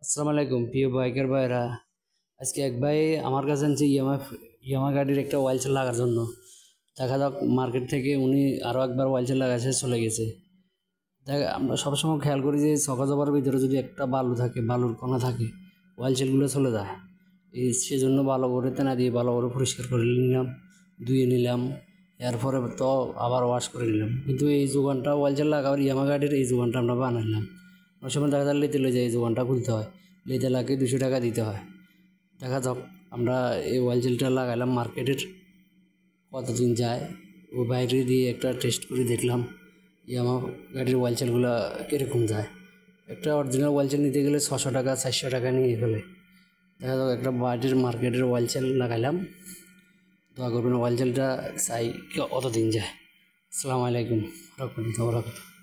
আসসালামু আলাইকুম প্রিয় বাইকার ভাইরা। আজকে এক ভাই আমার কাছে আনছে ইয়ামা গাড়ির একটা অয়েল চেঞ্জ লাগার জন্য। দেখা যাক মার্কেট থেকে উনি আরও একবার অয়েল চেঞ্জ লাগাইছে, চলে গেছে। দেখ, আমরা সবসময় খেয়াল করি যে চকা জবার ভিতরে যদি একটা বালু থাকে, বালুর কণা থাকে, অয়েল চেঞ্জগুলো চলে যায়। সেজন্য ভালো করে তেনা দিয়ে ভালো করে পরিষ্কার করে নিলাম, ধুয়ে নিলাম, এরপরে তো আবার ওয়াশ করে নিলাম। কিন্তু এই যোগানটা অয়েল চেঞ্জ লাগাবার ইয়ামা গাড়ির এই যোগানটা আমরা বানাইলাম। অনেক সময় দেখা যায় লেতে লয়ে যায়, এই যোগানটা খুলতে হয়, লেতে লাগে 200 টাকা দিতে হয়। দেখা যাক, আমরা এই অয়েল জেলটা লাগাইলাম মার্কেটের, কতদিন যায়। ও বাইরে দিয়ে একটা টেস্ট করে দেখলাম ইয়ামা গাড়ির অয়েল জেলগুলো কীরকম যায়। একটা অরিজিনাল অয়েল জেল নিতে গেলে 600 টাকা 400 টাকা নিয়ে ফেলে। দেখা যাক, একটা বাইরের মার্কেটের অয়েল জেল লাগাইলাম। দোয়া করবেন অয়েল জেলটা চাই অতদিন যায়। আসসালামু আলাইকুম রহমতুল্লাহি ওয়া বারাকাতুহু।